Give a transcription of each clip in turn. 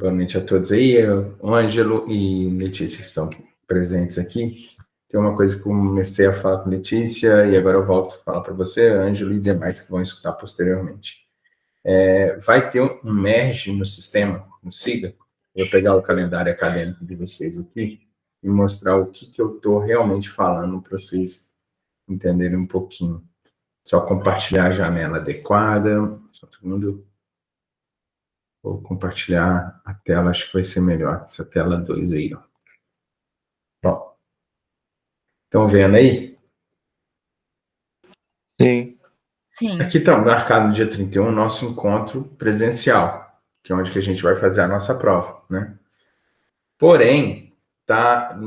Boa noite a todos aí. O Ângelo e Letícia estão presentes aqui. Tem uma coisa que eu comecei a falar com Letícia e agora eu volto a falar para você, Ângelo, e demais que vão escutar posteriormente. Vai ter um merge no sistema, no SIGA. Eu vou pegar o calendário acadêmico de vocês aqui e mostrar o que eu estou realmente falando para vocês entenderem um pouquinho. Só compartilhar a janela adequada. Só todo mundo. Vou compartilhar a tela, acho que vai ser melhor. Essa tela 2 aí, ó. Bom, estão vendo aí? Sim. Sim. Aqui está marcado no dia 31 o nosso encontro presencial, que é onde que a gente vai fazer a nossa prova, né? Porém, tá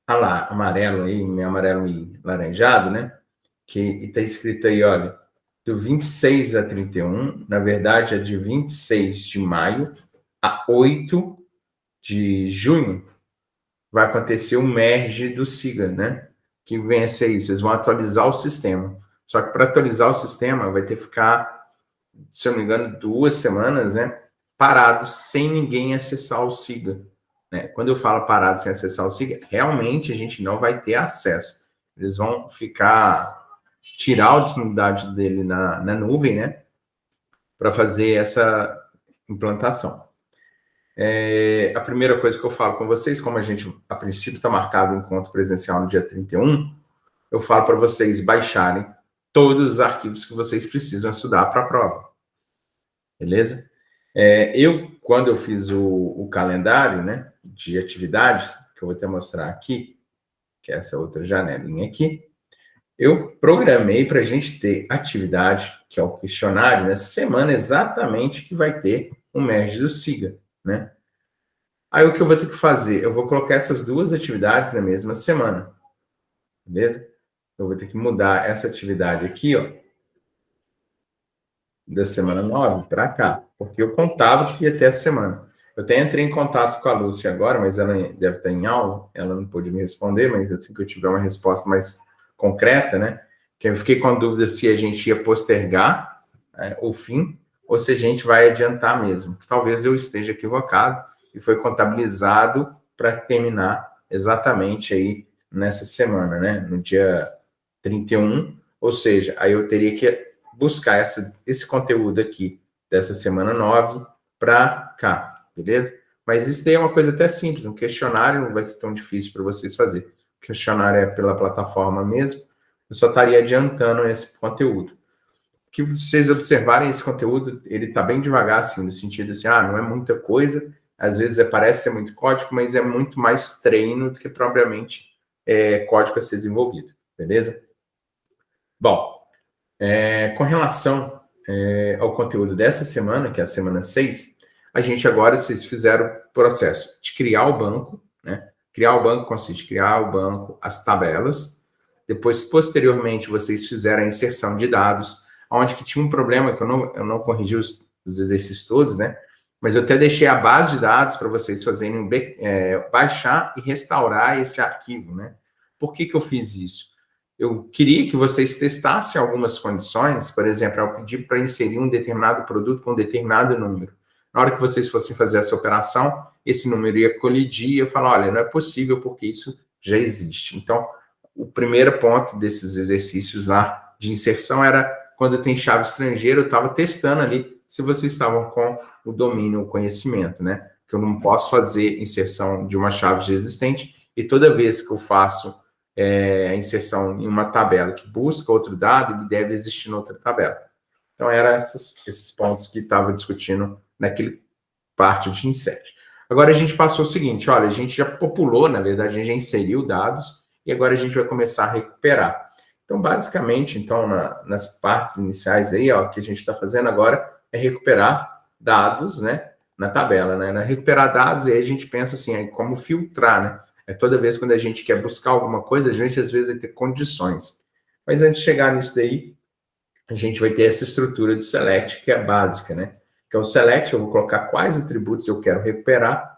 lá, amarelo aí, meio amarelo e laranjado, né? Que está escrito aí, olha, do 26 a 31, na verdade é de 26 de maio a 8 de junho, vai acontecer o merge do SIGA, né? Que vem a ser isso, eles vão atualizar o sistema. Só que para atualizar o sistema vai ter que ficar, se eu não me engano, 2 semanas, né? Parado, sem ninguém acessar o SIGA. Né? Quando eu falo parado sem acessar o SIGA, realmente a gente não vai ter acesso. Eles vão tirar a disponibilidade dele na nuvem, né? Para fazer essa implantação. A primeira coisa que eu falo com vocês, como a gente, a princípio, está marcado o encontro presencial no dia 31, eu falo para vocês baixarem todos os arquivos que vocês precisam estudar para a prova. Beleza? Quando eu fiz o calendário, né, de atividades, que eu vou até mostrar aqui, que é essa outra janelinha aqui, eu programei para a gente ter atividade, que é o questionário, na semana exatamente que vai ter o merge do SIGA, né? Aí o que eu vou ter que fazer? Eu vou colocar essas duas atividades na mesma semana. Beleza? Eu vou ter que mudar essa atividade aqui, ó, da semana 9 para cá, porque eu contava que ia ter essa semana. Eu até entrei em contato com a Lúcia agora, mas ela deve estar em aula, ela não pôde me responder, mas assim que eu tiver uma resposta mais concreta, né? Que eu fiquei com a dúvida se a gente ia postergar o fim ou se a gente vai adiantar mesmo. Talvez eu esteja equivocado e foi contabilizado para terminar exatamente aí nessa semana, né? No dia 31, ou seja, aí eu teria que buscar esse conteúdo aqui dessa semana 9 para cá, beleza? Mas isso daí é uma coisa até simples, um questionário não vai ser tão difícil para vocês fazer. O questionário é pela plataforma mesmo, eu só estaria adiantando esse conteúdo. Que vocês observarem esse conteúdo, ele está bem devagar, assim, no sentido assim, não é muita coisa, às vezes parece ser muito código, mas é muito mais treino do que propriamente código a ser desenvolvido, beleza? Bom, com relação ao conteúdo dessa semana, que é a semana 6, a gente agora, vocês fizeram o processo de criar o banco, né? Criar o banco consiste em criar o banco, as tabelas, depois, posteriormente, vocês fizeram a inserção de dados, onde que tinha um problema que eu não corrigi os exercícios todos, né? Mas eu até deixei a base de dados para vocês fazerem baixar e restaurar esse arquivo, né? Por que eu fiz isso? Eu queria que vocês testassem algumas condições, por exemplo, eu pedi para inserir um determinado produto com um determinado número. Na hora que vocês fossem fazer essa operação, esse número ia colidir e eu falar, olha, não é possível porque isso já existe. Então, o primeiro ponto desses exercícios lá de inserção era quando tem chave estrangeira, eu estava testando ali se vocês estavam com o domínio, o conhecimento, né? Que eu não posso fazer inserção de uma chave já existente e toda vez que eu faço a inserção em uma tabela que busca outro dado, ele deve existir em outra tabela. Então, eram esses pontos que estava discutindo naquele parte de insert. Agora, a gente passou o seguinte, olha, a gente já populou, na verdade, a gente já inseriu dados e agora a gente vai começar a recuperar. Então, basicamente, então, nas partes iniciais aí, ó, o que a gente está fazendo agora é recuperar dados, né, na tabela, né? Na recuperar dados, aí a gente pensa assim, aí como filtrar, né? Toda vez quando a gente quer buscar alguma coisa, a gente às vezes vai ter condições. Mas antes de chegar nisso daí, a gente vai ter essa estrutura do select, que é básica, né? Que é o select, eu vou colocar quais atributos eu quero recuperar.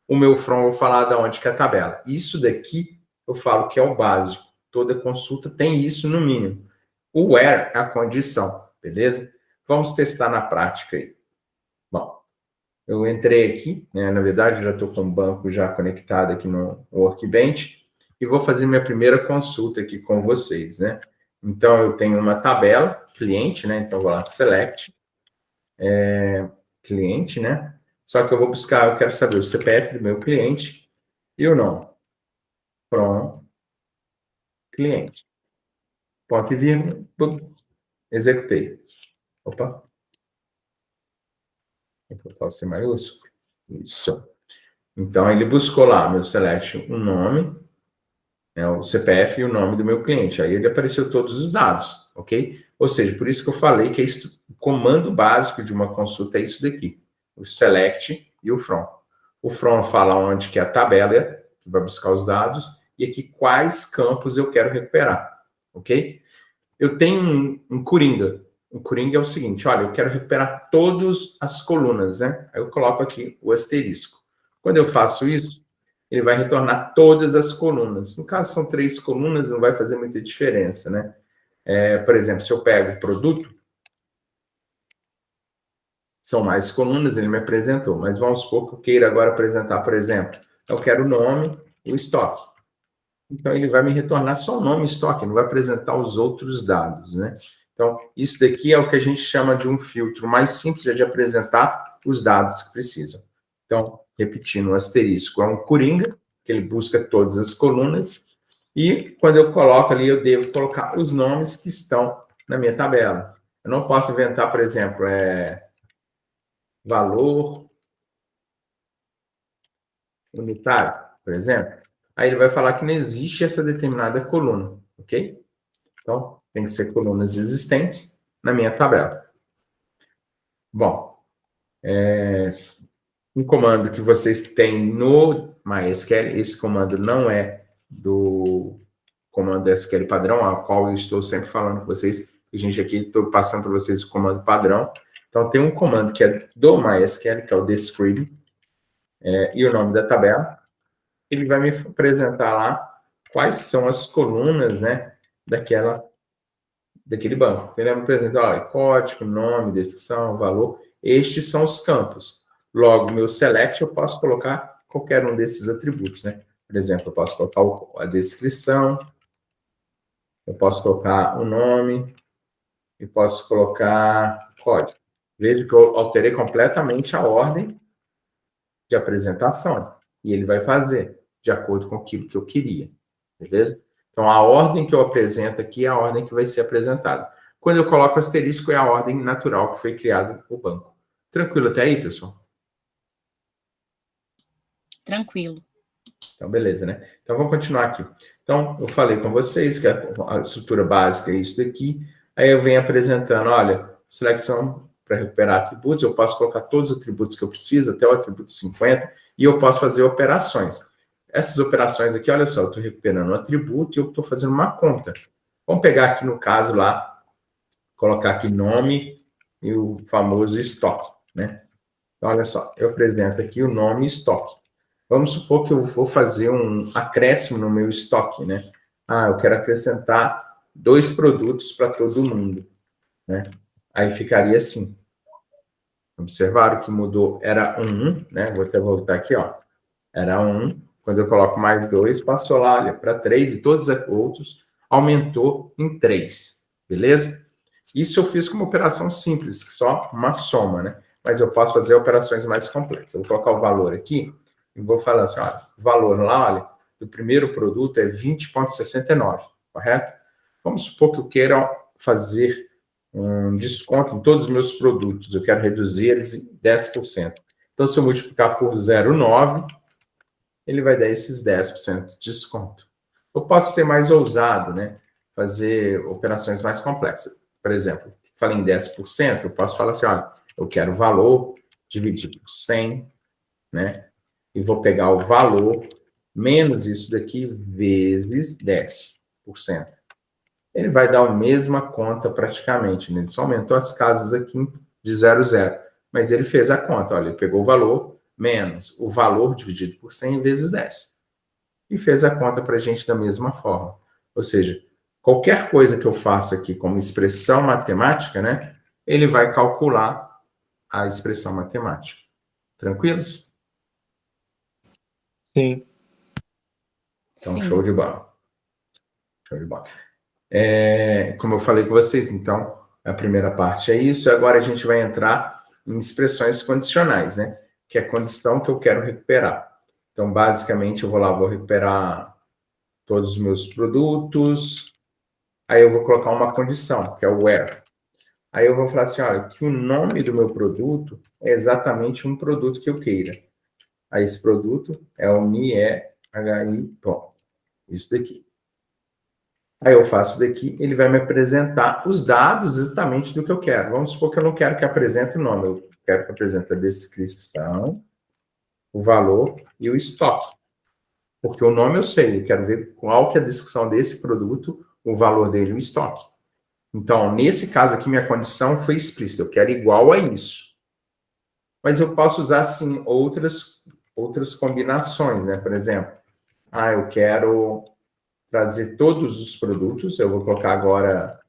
O meu from, eu vou falar de onde que é a tabela. Isso daqui, eu falo que é o básico. Toda consulta tem isso no mínimo. O where é a condição, beleza? Vamos testar na prática aí. Bom, Eu entrei aqui, né? Na verdade, já estou com o banco já conectado aqui no Workbench e vou fazer minha primeira consulta aqui com vocês, né? Então, eu tenho uma tabela, cliente, né? Então, vou lá, select, cliente, né? Só que eu vou buscar, eu quero saber o CPF do meu cliente e o nome. From cliente. Ponto e vírgula, executei. Opa, vou colocar o C maiúsculo. Isso. Então, ele buscou lá, meu select, o nome, né, o CPF e o nome do meu cliente. Aí ele apareceu todos os dados, ok? Ou seja, por isso que eu falei que o comando básico de uma consulta é isso daqui, o select e o from. O from fala onde que é a tabela, que vai buscar os dados, e aqui quais campos eu quero recuperar, ok? Eu tenho um Coringa. O Coringa é o seguinte, olha, eu quero recuperar todas as colunas, né? Aí eu coloco aqui o asterisco. Quando eu faço isso, ele vai retornar todas as colunas. No caso, são 3 colunas, não vai fazer muita diferença, né? Por exemplo, se eu pego o produto, são mais colunas, ele me apresentou. Mas vamos supor que eu queira agora apresentar, por exemplo, eu quero o nome e o estoque. Então, ele vai me retornar só o nome e estoque, não vai apresentar os outros dados, né? Então, isso daqui é o que a gente chama de um filtro mais simples, é de apresentar os dados que precisam. Então, repetindo, o asterisco é um coringa, que ele busca todas as colunas, e quando eu coloco ali, eu devo colocar os nomes que estão na minha tabela. Eu não posso inventar, por exemplo, valor unitário, por exemplo. Aí ele vai falar que não existe essa determinada coluna, ok? Então, tem que ser colunas existentes na minha tabela. Bom, um comando que vocês têm no MySQL, esse comando não é do comando SQL padrão, ao qual eu estou sempre falando com vocês. A gente aqui, estou passando para vocês o comando padrão. Então, tem um comando que é do MySQL, que é o describe, e o nome da tabela. Ele vai me apresentar lá quais são as colunas, né, daquele banco. Ele vai me apresentar, olha, código, nome, descrição, valor. Estes são os campos. Logo, meu select, eu posso colocar qualquer um desses atributos, né? Por exemplo, eu posso colocar a descrição, eu posso colocar o nome, e posso colocar código. Veja que eu alterei completamente a ordem de apresentação. E ele vai fazer de acordo com aquilo que eu queria. Beleza? Então, a ordem que eu apresento aqui é a ordem que vai ser apresentada. Quando eu coloco asterisco, é a ordem natural que foi criado o banco. Tranquilo até aí, pessoal? Tranquilo. Então, beleza, né? Então, vamos continuar aqui. Então, eu falei com vocês que a estrutura básica é isso daqui. Aí eu venho apresentando, olha, seleção para recuperar atributos, eu posso colocar todos os atributos que eu preciso, até o atributo 50, e eu posso fazer operações. Essas operações aqui, olha só, eu estou recuperando um atributo e eu estou fazendo uma conta. Vamos pegar aqui no caso lá, colocar aqui nome e o famoso estoque, né? Então, olha só, eu apresento aqui o nome e estoque. Vamos supor que eu vou fazer um acréscimo no meu estoque, né? Ah, eu quero acrescentar 2 produtos para todo mundo, né? Aí ficaria assim. Observaram que mudou, era 1, né? Vou até voltar aqui, ó. Era 1. Quando eu coloco mais 2, passou lá para 3 e todos os outros aumentou em 3. Beleza? Isso eu fiz com uma operação simples, só uma soma, né? Mas eu posso fazer operações mais complexas. Eu vou colocar o valor aqui e vou falar assim, olha, o valor lá, olha, do primeiro produto é 20,69, correto? Vamos supor que eu queira fazer um desconto em todos os meus produtos, eu quero reduzir eles em 10%. Então, se eu multiplicar por 0,9, ele vai dar esses 10% de desconto. Eu posso ser mais ousado, né? Fazer operações mais complexas. Por exemplo, falei em 10%, eu posso falar assim, olha, eu quero o valor dividido por 100, né? E vou pegar o valor menos isso daqui vezes 10%. Ele vai dar a mesma conta praticamente, né? Ele só aumentou as casas aqui de 0 a 0. Mas ele fez a conta, olha, ele pegou o valor menos o valor dividido por 100 vezes 10. E fez a conta para a gente da mesma forma. Ou seja, qualquer coisa que eu faça aqui como expressão matemática, né? Ele vai calcular a expressão matemática. Tranquilos? Sim. Então, Sim. show de bola. Show de bola. Como eu falei com vocês, então, a primeira parte é isso. Agora a gente vai entrar em expressões condicionais, né? Que é a condição que eu quero recuperar. Então, basicamente, eu vou lá, vou recuperar todos os meus produtos. Aí eu vou colocar uma condição, que é o where. Aí eu vou falar assim, olha, que o nome do meu produto é exatamente um produto que eu queira. Aí esse produto é o MIEHI, bom, isso daqui. Aí eu faço daqui, ele vai me apresentar os dados exatamente do que eu quero. Vamos supor que eu não quero que apresente o nome, eu quero que apresente a descrição, o valor e o estoque. Porque o nome eu sei, eu quero ver qual que é a descrição desse produto, o valor dele e o estoque. Então, nesse caso aqui, minha condição foi explícita, eu quero igual a isso. Mas eu posso usar, sim, outras combinações, né? Por exemplo, eu quero trazer todos os produtos, eu vou colocar agora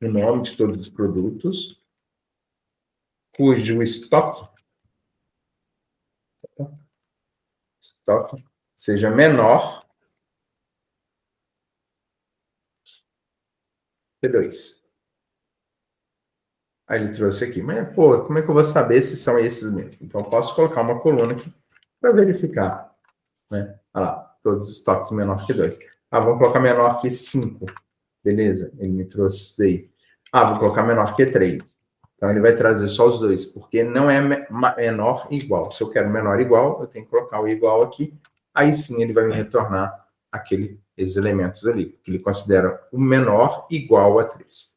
o nome de todos os produtos, cujo estoque seja menor que 2. Aí ele trouxe aqui. Mas, pô, como é que eu vou saber se são esses mesmo? Então, eu posso colocar uma coluna aqui para verificar. Né? Olha lá, todos os estoques menor que 2. Vamos colocar menor que 5. Beleza, ele me trouxe isso daí. Vou colocar menor que 3. Então, ele vai trazer só os dois, porque não é menor igual. Se eu quero menor igual, eu tenho que colocar o igual aqui. Aí sim, ele vai me retornar esses elementos ali, que ele considera o menor igual a 3.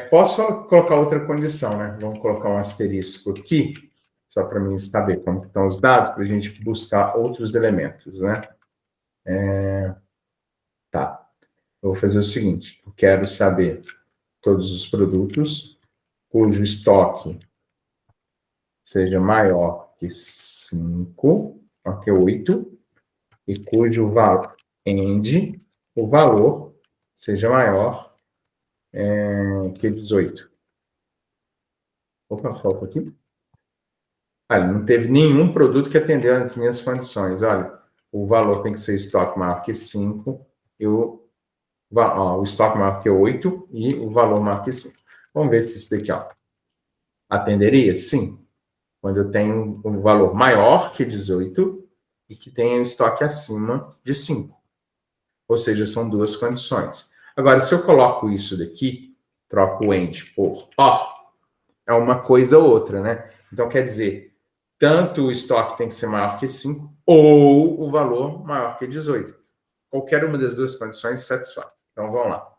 Posso colocar outra condição, né? Vamos colocar um asterisco aqui, só para mim saber como estão os dados, para a gente buscar outros elementos, né? Tá. Eu vou fazer o seguinte, eu quero saber todos os produtos cujo estoque seja maior que 5, maior que 8, e cujo valor, o valor seja maior que 18. Opa, falta aqui. Não teve nenhum produto que atendeu as minhas condições. Olha, o valor tem que ser estoque maior que 5, e o estoque maior que 8 e o valor maior que 5. Vamos ver se isso daqui atenderia? Sim. Quando eu tenho um valor maior que 18 e que tenha um estoque acima de 5. Ou seja, são duas condições. Agora, se eu coloco isso daqui, troco o AND por OR, é uma coisa ou outra, né? Então, quer dizer, tanto o estoque tem que ser maior que 5 ou o valor maior que 18. Qualquer uma das duas condições satisfaz. Então, vamos lá.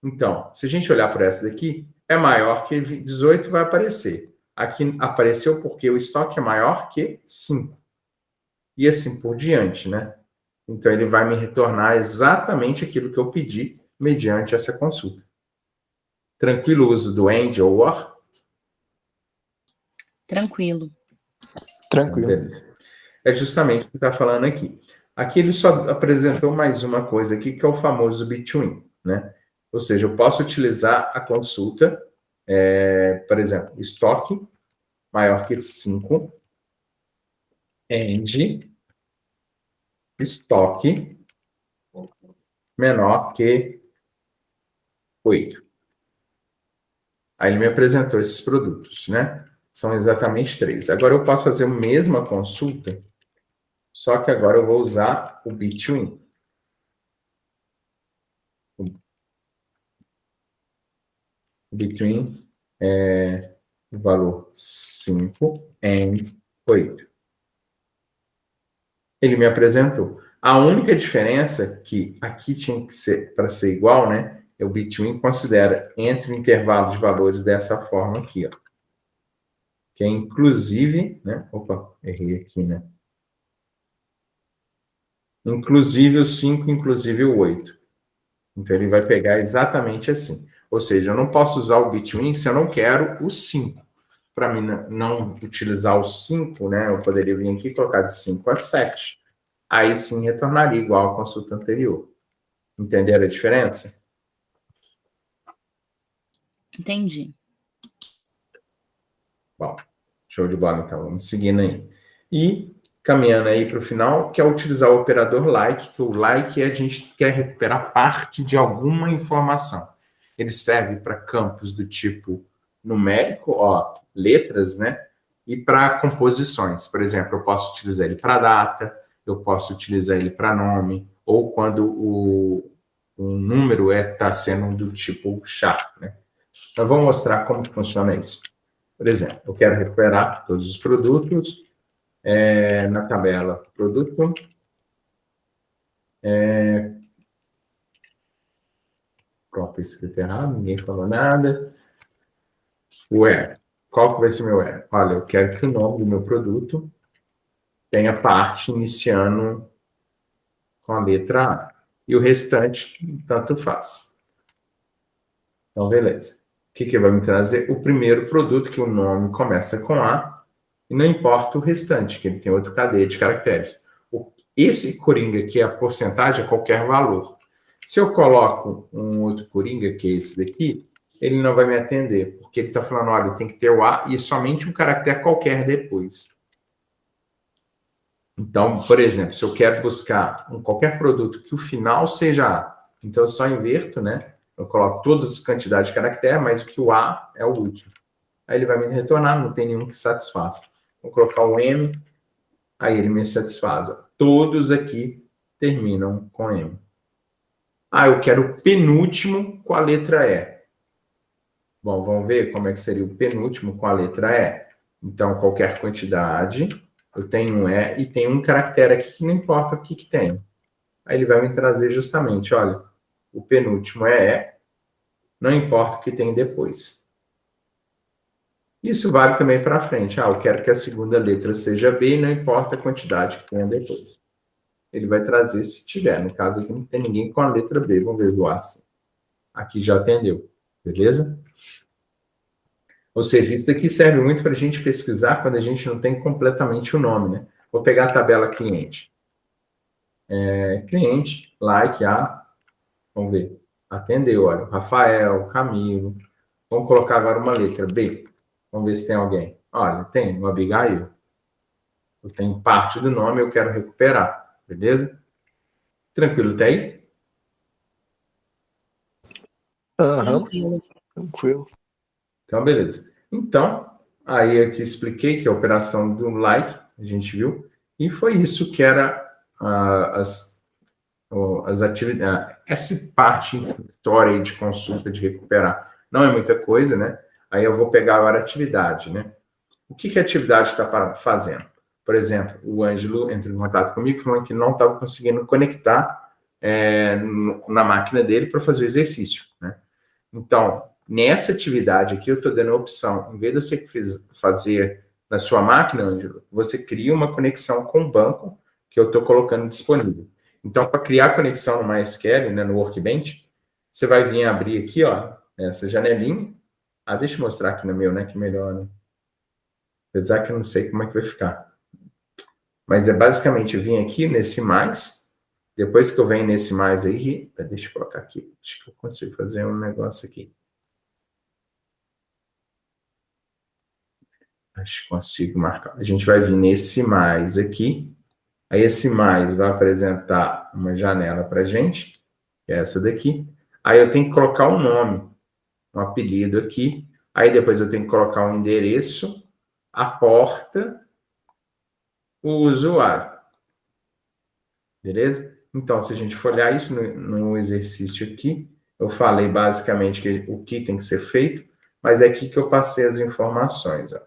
Então, se a gente olhar para essa daqui, é maior que 18, vai aparecer. Aqui apareceu porque o estoque é maior que 5. E assim por diante, né? Então, ele vai me retornar exatamente aquilo que eu pedi mediante essa consulta. Tranquilo o uso do AND ou OR? Tranquilo. Tranquilo. Beleza. É justamente o que está falando aqui. Aqui ele só apresentou mais uma coisa aqui, que é o famoso between, né? Ou seja, eu posso utilizar a consulta, por exemplo, estoque maior que 5, and estoque menor que 8. Aí ele me apresentou esses produtos, né? São exatamente 3. Agora eu posso fazer a mesma consulta, só que agora eu vou usar o between. Between o valor 5 and 8. Ele me apresentou. A única diferença que aqui tinha que ser para ser igual, né? É o between considera entre o intervalo de valores dessa forma aqui, ó. Que é inclusive, né? Opa, errei aqui, né? Inclusive o 5, inclusive o 8. Então ele vai pegar exatamente assim. Ou seja, eu não posso usar o between se eu não quero o 5. Para mim não utilizar o 5, né? Eu poderia vir aqui e colocar de 5 a 7. Aí sim retornaria igual à consulta anterior. Entenderam a diferença? Entendi. Show de bola, então. Vamos seguindo aí. E caminhando aí para o final, que é utilizar o operador like, que o like a gente quer recuperar parte de alguma informação. Ele serve para campos do tipo numérico, ó, letras, né? E para composições. Por exemplo, eu posso utilizar ele para data, eu posso utilizar ele para nome, ou quando o número está sendo do tipo char, né? Então, vamos mostrar como que funciona isso. Por exemplo, eu quero recuperar todos os produtos na tabela produto. Pronto, escrito errado, ninguém falou nada. Where. Qual que vai ser meu where? Olha, eu quero que o nome do meu produto tenha parte iniciando com a letra A. E o restante, tanto faz. Então, beleza. O que vai me trazer? O primeiro produto, que o nome começa com A, e não importa o restante, que ele tem outra cadeia de caracteres. Esse coringa aqui, a porcentagem, é qualquer valor. Se eu coloco um outro coringa, que é esse daqui, ele não vai me atender, porque ele está falando, olha, tem que ter o A e somente um caractere qualquer depois. Então, por exemplo, se eu quero buscar qualquer produto que o final seja A, então eu só inverto, né? Eu coloco todas as quantidades de caractere, mas o que o A é o último. Aí ele vai me retornar, não tem nenhum que satisfaça. Vou colocar o M, aí ele me satisfaz. Ó. Todos aqui terminam com M. Ah, eu quero o penúltimo com a letra E. Bom, vamos ver como é que seria o penúltimo com a letra E. Então, qualquer quantidade, eu tenho um E e tem um caractere aqui que não importa o que tem. Aí ele vai me trazer justamente, olha, o penúltimo é E, não importa o que tem depois. Isso vale também para frente. Ah, eu quero que a segunda letra seja B e não importa a quantidade que tenha depois. Ele vai trazer se tiver. No caso aqui não tem ninguém com a letra B. Vamos ver o A. Aqui já atendeu. Beleza? Ou seja, isso aqui serve muito para a gente pesquisar quando a gente não tem completamente o nome, né? Vou pegar a tabela cliente. Cliente, like, A. Vamos ver. Atendeu, olha. Rafael, Camilo. Vamos colocar agora uma letra B. Vamos ver se tem alguém. Olha, tem o Abigail. Eu tenho parte do nome, eu quero recuperar. Beleza? Tranquilo, tá aí? Tranquilo. Tranquilo. Então, beleza. Então, aí aqui expliquei que a operação do like, a gente viu, e foi isso que era as atividades, essa parte introdutória de consulta, de recuperar. Não é muita coisa, né? Aí eu vou pegar agora a atividade, né? O que a atividade está fazendo? Por exemplo, o Ângelo entrou em contato comigo falando que não estava conseguindo conectar na máquina dele para fazer o exercício, né? Então, nessa atividade aqui, eu estou dando a opção, em vez de você fazer na sua máquina, Ângelo, você cria uma conexão com o banco que eu estou colocando disponível. Então, para criar conexão no MySQL, né, no Workbench, você vai vir abrir aqui, ó, essa janelinha. Ah, deixa eu mostrar aqui no meu, né, que melhor, né? Apesar que eu não sei como é que vai ficar. Mas é basicamente, eu vim aqui nesse mais, depois que eu venho nesse mais aí, deixa eu colocar aqui, acho que eu consigo fazer um negócio aqui. Acho que consigo marcar. A gente vai vir nesse mais aqui. Aí esse mais vai apresentar uma janela para a gente, que é essa daqui. Aí eu tenho que colocar um nome, um apelido aqui. Aí depois eu tenho que colocar um endereço, a porta, o usuário. Beleza? Então, se a gente for olhar isso no exercício aqui, eu falei basicamente o que tem que ser feito, mas é aqui que eu passei as informações. Ó.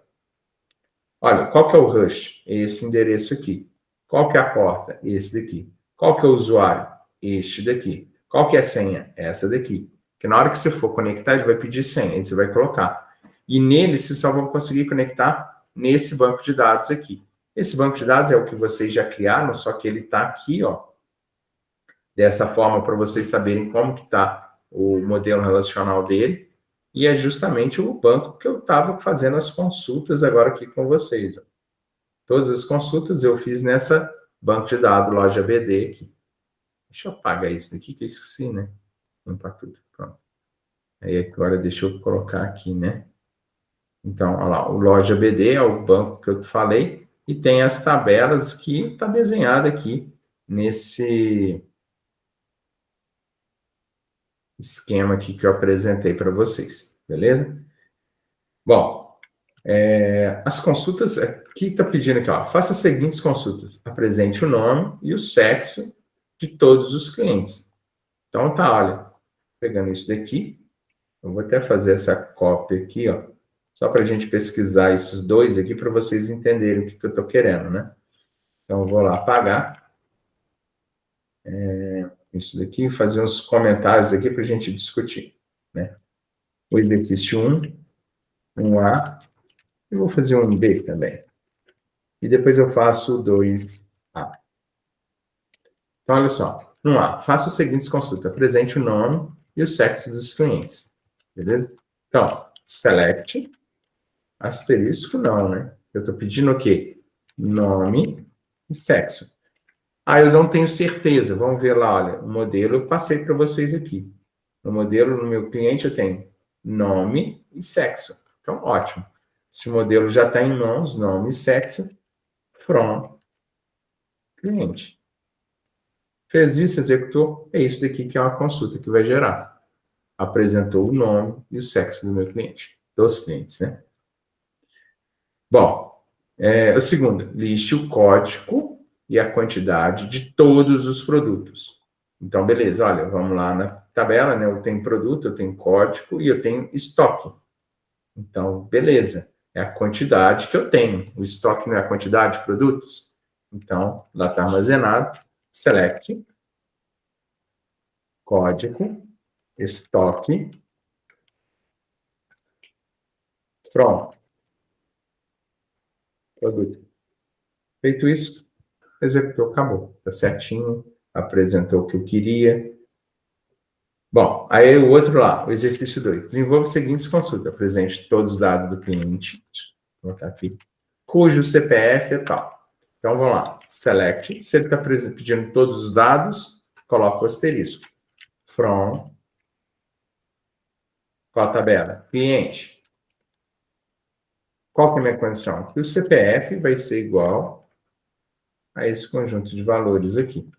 Olha, qual que é o rush? Esse endereço aqui. Qual que é a porta? Esse daqui. Qual que é o usuário? Este daqui. Qual que é a senha? Essa daqui. Porque na hora que você for conectar, ele vai pedir senha, aí você vai colocar. E nele, você só vai conseguir conectar nesse banco de dados aqui. Esse banco de dados é o que vocês já criaram, só que ele está aqui, ó, dessa forma para vocês saberem como que está o modelo relacional dele. E é justamente o banco que eu estava fazendo as consultas agora aqui com vocês. Ó. Todas as consultas eu fiz nessa banco de dados loja BD aqui. Deixa eu apagar isso daqui que eu esqueci, né? Limpar tudo. Pronto. Aí agora deixa eu colocar aqui, né? Então, olha lá, o Loja BD é o banco que eu falei, e tem as tabelas que está desenhada aqui nesse esquema aqui que eu apresentei para vocês, beleza? Bom, as consultas, aqui está pedindo aqui, ó, faça as seguintes consultas, apresente o nome e o sexo de todos os clientes. Então, tá, olha, pegando isso daqui, eu vou até fazer essa cópia aqui, ó, só para a gente pesquisar esses dois aqui para vocês entenderem o que eu estou querendo, né? Então, eu vou lá apagar isso daqui, fazer uns comentários aqui para a gente discutir, né? O exercício 1, um A, e vou fazer um B também. E depois eu faço o 2A. Então, olha só. Um A, faça os seguintes consultas. Apresente o nome e o sexo dos clientes. Beleza? Então, select, asterisco não, né? Eu estou pedindo o quê? Nome e sexo. Ah, eu não tenho certeza. Vamos ver lá, olha. O modelo eu passei para vocês aqui. No modelo, no meu cliente, eu tenho nome e sexo. Então, ótimo. Se o modelo já está em mãos, nome e sexo, from cliente. Fez isso, executou, é isso daqui que é uma consulta que vai gerar. Apresentou o nome e o sexo do meu cliente, dos clientes, né? Bom, o segundo, liste o código e a quantidade de todos os produtos. Então, beleza, olha, vamos lá na tabela, né? Eu tenho produto, eu tenho código e eu tenho estoque. Então, beleza, é a quantidade que eu tenho. O estoque não é a quantidade de produtos? Então, lá está armazenado, select, código, estoque, from, produto. Feito isso, executou, acabou. Está certinho, apresentou o que eu queria. Bom, aí o outro lá, o exercício 2. Desenvolva os seguintes consultas. Apresente todos os dados do cliente. Vou colocar aqui. Cujo CPF é tal. Então, vamos lá. Select. Se ele está pedindo todos os dados, coloca o asterisco. From. Qual a tabela? Cliente. Qual que é a minha condição? Que o CPF vai ser igual a esse conjunto de valores aqui.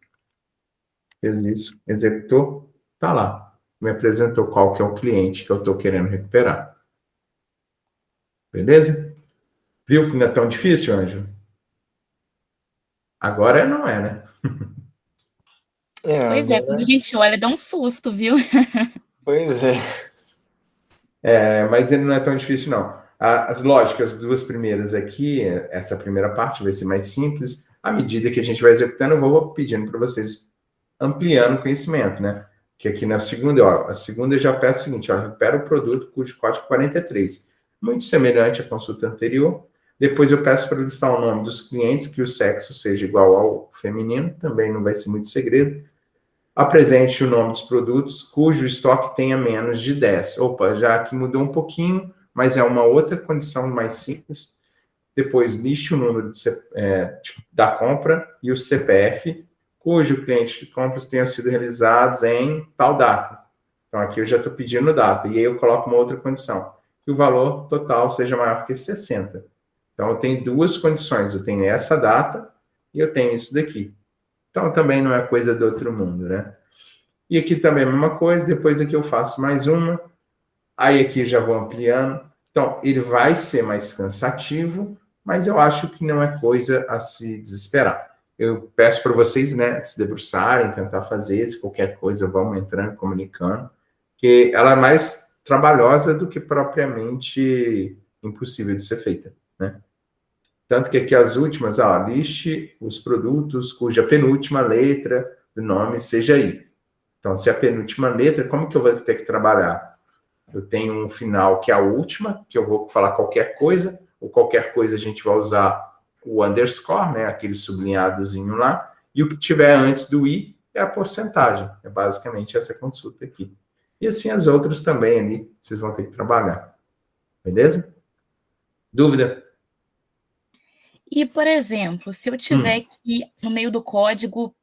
Fez isso, executou, tá lá. Me apresentou qual que é o cliente que eu estou querendo recuperar. Beleza? Viu que não é tão difícil, Ângelo? Agora não é, né? Pois é, quando a gente olha, dá um susto, viu? Pois é. Mas ele não é tão difícil, não. As lógicas, as duas primeiras aqui, essa primeira parte vai ser mais simples. À medida que a gente vai executando, eu vou pedindo para vocês ampliando o conhecimento, né? Que aqui na segunda, ó, a segunda eu já peço o seguinte, ó, recupera o produto cujo código 43. Muito semelhante à consulta anterior. Depois eu peço para listar o nome dos clientes, que o sexo seja igual ao feminino, também não vai ser muito segredo. Apresente o nome dos produtos cujo estoque tenha menos de 10. Opa, já aqui mudou um pouquinho, mas é uma outra condição mais simples. Depois, liste o número da compra e o CPF, cujo cliente de compras tenha sido realizados em tal data. Então, aqui eu já estou pedindo data. E aí eu coloco uma outra condição, que o valor total seja maior que 60. Então, eu tenho duas condições. Eu tenho essa data e eu tenho isso daqui. Então, também não é coisa do outro mundo, né? E aqui também a mesma coisa. Depois aqui eu faço mais uma. Aí aqui já vou ampliando. Então, ele vai ser mais cansativo, mas eu acho que não é coisa a se desesperar. Eu peço para vocês, né, se debruçarem, tentar fazer, se qualquer coisa, vamos entrando, comunicando, que ela é mais trabalhosa do que propriamente impossível de ser feita, né? Tanto que aqui as últimas, ó, liste os produtos cuja penúltima letra do nome seja I. Então, se a penúltima letra, como que eu vou ter que trabalhar? Eu tenho um final que é a última, que eu vou falar qualquer coisa, ou qualquer coisa a gente vai usar o underscore, né, aquele sublinhadozinho lá, e o que tiver antes do i é a porcentagem. É basicamente essa consulta aqui. E assim as outras também ali, vocês vão ter que trabalhar. Beleza? Dúvida? E, por exemplo, se eu tiver que, no meio do código,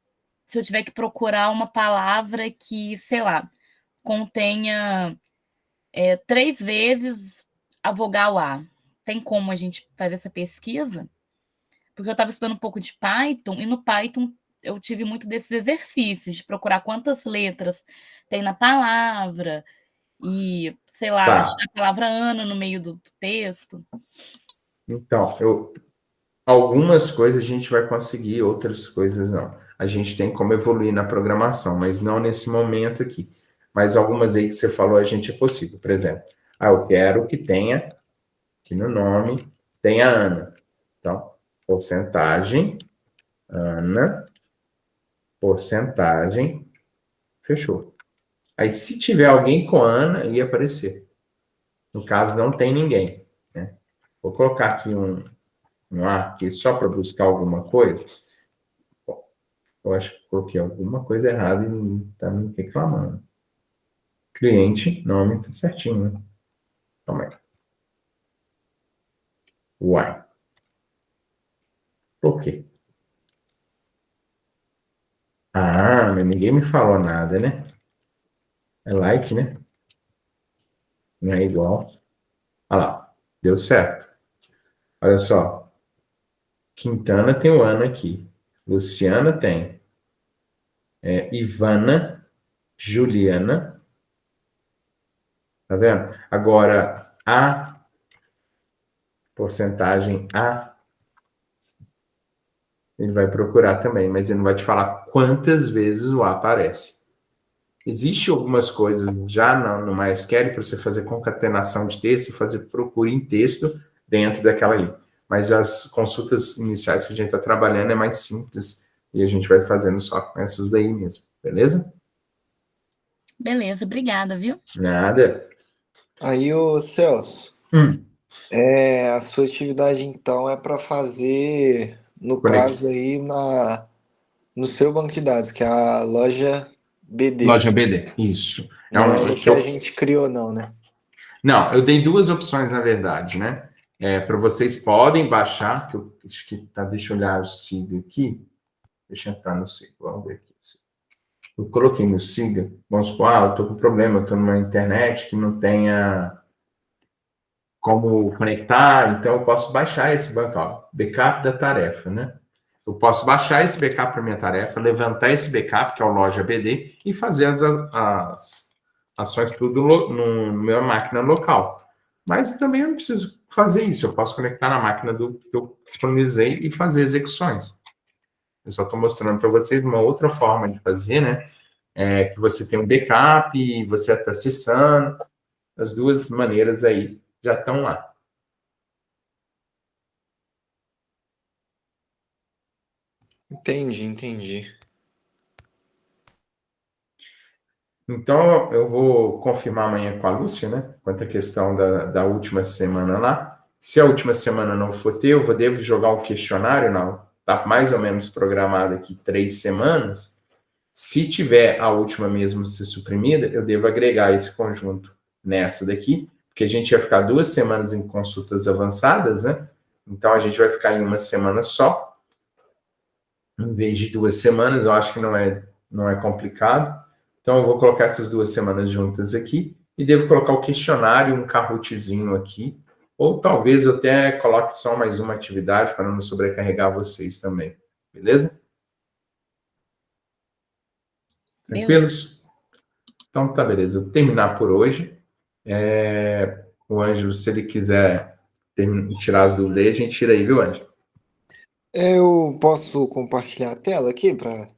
se eu tiver que procurar uma palavra que, sei lá, contenha 3 vezes a vogal A. tem como a gente fazer essa pesquisa? Porque eu estava estudando um pouco de Python, e no Python eu tive muito desses exercícios, de procurar quantas letras tem na palavra, e, sei lá, achar a palavra ano no meio do texto. Então, algumas coisas a gente vai conseguir, outras coisas não. A gente tem como evoluir na programação, mas não nesse momento aqui. Mas algumas aí que você falou, a gente é possível. Por exemplo, eu quero que tenha, aqui no nome, tenha Ana. Então, porcentagem, Ana, porcentagem, fechou. Aí, se tiver alguém com Ana, ia aparecer. No caso, não tem ninguém, né? Vou colocar aqui um ar aqui só para buscar alguma coisa. Bom, eu acho que coloquei alguma coisa errada e está me reclamando. Cliente, nome, tá certinho, né? Calma aí. Uai. Por quê? Mas ninguém me falou nada, né? É like, né? Não é igual. Olha lá, deu certo. Olha só. Quintana tem o ano aqui. Luciana tem. Ivana, Juliana. Tá vendo? Agora, a porcentagem A, ele vai procurar também, mas ele não vai te falar quantas vezes o A aparece. Existem algumas coisas já no MySQL para você fazer concatenação de texto e fazer procura em texto dentro daquela ali. Mas as consultas iniciais que a gente está trabalhando é mais simples e a gente vai fazendo só com essas daí mesmo, beleza? Beleza, obrigada, viu? Nada. Aí, ô Celso, a sua atividade então é para fazer, no caso aí, no seu banco de dados, que é a loja BD. Loja BD, isso. Não é o que a gente criou, não, né? Não, eu dei duas opções, na verdade, né? Para vocês podem baixar, que eu acho que tá, deixa eu olhar o SIGA aqui. Deixa eu entrar no SIGA, vamos ver aqui. Eu coloquei no SIGA, vamos supor, eu tô com problema, eu tô numa internet que não tenha como conectar, então eu posso baixar esse banco, ó, backup da tarefa, né? Eu posso baixar esse backup para minha tarefa, levantar esse backup, que é o loja BD, e fazer as ações tudo no minha máquina local. Mas também eu não preciso fazer isso, eu posso conectar na máquina que eu disponibilizei e fazer execuções. Eu só estou mostrando para vocês uma outra forma de fazer, né? Que você tem um backup e você está acessando. As duas maneiras aí já estão lá. Entendi. Então, eu vou confirmar amanhã com a Lúcia, né? Quanto à questão da última semana lá. Se a última semana não for ter, eu devo jogar um questionário, não. Está mais ou menos programado aqui 3 semanas. Se tiver a última mesmo ser suprimida, eu devo agregar esse conjunto nessa daqui, porque a gente vai ficar 2 semanas em consultas avançadas, né? Então, a gente vai ficar em uma semana só. Em vez de 2 semanas, eu acho que não é complicado. Então, eu vou colocar essas 2 semanas juntas aqui e devo colocar o questionário, um Kahootzinho aqui, ou talvez eu até coloque só mais uma atividade para não sobrecarregar vocês também. Beleza? Tranquilos? Então, tá, beleza. Eu vou terminar por hoje. O Ângelo, se ele quiser tirar as dúvidas aí, a gente tira aí, viu, Ângelo? Eu posso compartilhar a tela aqui para